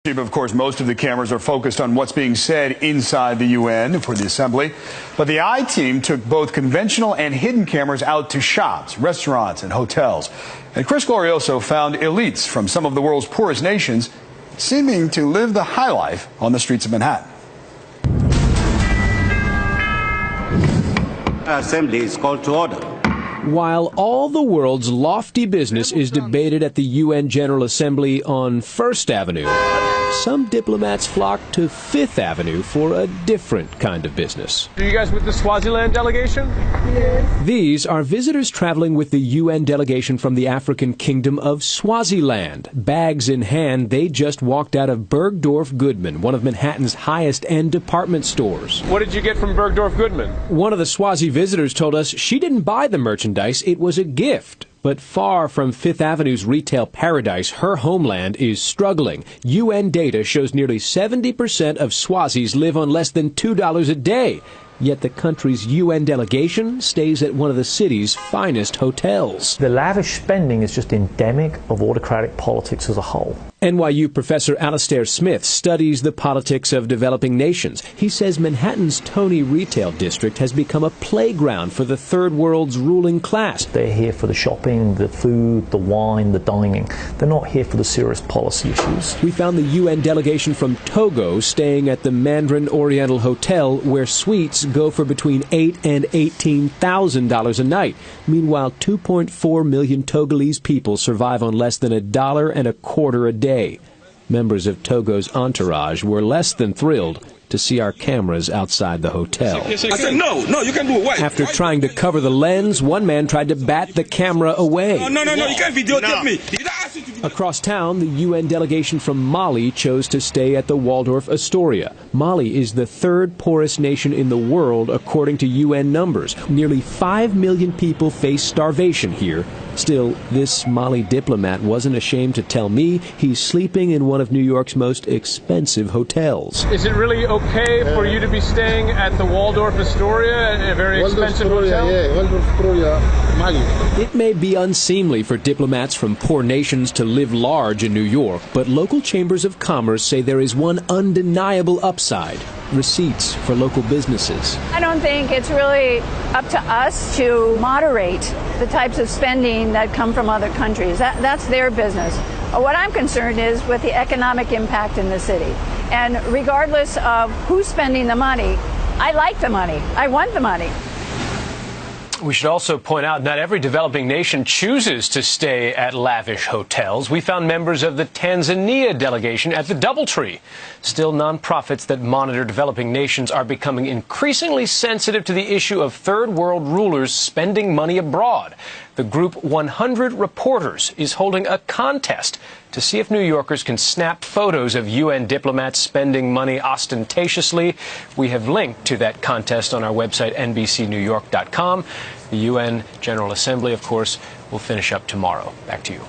Of course, most of the cameras are focused on what's being said inside the UN for the assembly. But the I-Team took both conventional and hidden cameras out to shops, restaurants, and hotels. And Chris Glorioso found elites from some of the world's poorest nations seeming to live the high life on the streets of Manhattan. Assembly is called to order. While all the world's lofty business is debated at the UN General Assembly on First Avenue, some diplomats flock to Fifth Avenue for a different kind of business. Are you guys with the Swaziland delegation? Yes. These are visitors traveling with the UN delegation from the African kingdom of Swaziland. Bags in hand, they just walked out of Bergdorf Goodman, one of Manhattan's highest-end department stores. What did you get from Bergdorf Goodman? One of the Swazi visitors told us she didn't buy the merchandise, it was a gift. But far from Fifth Avenue's retail paradise, her homeland is struggling. UN data shows nearly 70% of Swazis live on less than $2 a day. Yet the country's UN delegation stays at one of the city's finest hotels. The lavish spending is just endemic of autocratic politics as a whole. NYU professor Alastair Smith studies the politics of developing nations. He says Manhattan's Tony retail district has become a playground for the third world's ruling class. They're here for the shopping, the food, the wine, the dining. They're not here for the serious policy issues. We found the UN delegation from Togo staying at the Mandarin Oriental Hotel, where suites go for between $8,000 and $18,000 a night. Meanwhile, 2.4 million Togolese people survive on less than $1.25 a day. Members of Togo's entourage were less than thrilled to see our cameras outside the hotel. I said, no, you can do it. Why? After trying to cover the lens, one man tried to bat the camera away. No, you can't videotape me. Across town, the UN delegation from Mali chose to stay at the Waldorf Astoria. Mali is the third poorest nation in the world, according to UN numbers. Nearly 5 million people face starvation here. Still, this Mali diplomat wasn't ashamed to tell me he's sleeping in one of New York's most expensive hotels. Is it really okay for you to be staying at the Waldorf Astoria, a very expensive hotel? Yeah, Waldorf Astoria, Mali. It may be unseemly for diplomats from poor nations to live large in New York, but local chambers of commerce say there is one undeniable upside: receipts for local businesses. I don't think it's really up to us to moderate the types of spending that come from other countries. That's their business. What I'm concerned is with the economic impact in the city. And regardless of who's spending the money, I like the money. I want the money. We should also point out not every developing nation chooses to stay at lavish hotels. We found members of the Tanzania delegation at the DoubleTree. Still, nonprofits that monitor developing nations are becoming increasingly sensitive to the issue of third world rulers spending money abroad. The group 100 Reporters is holding a contest to see if New Yorkers can snap photos of UN diplomats spending money ostentatiously. We have linked to that contest on our website, NBCNewYork.com. The UN General Assembly, of course, will finish up tomorrow. Back to you.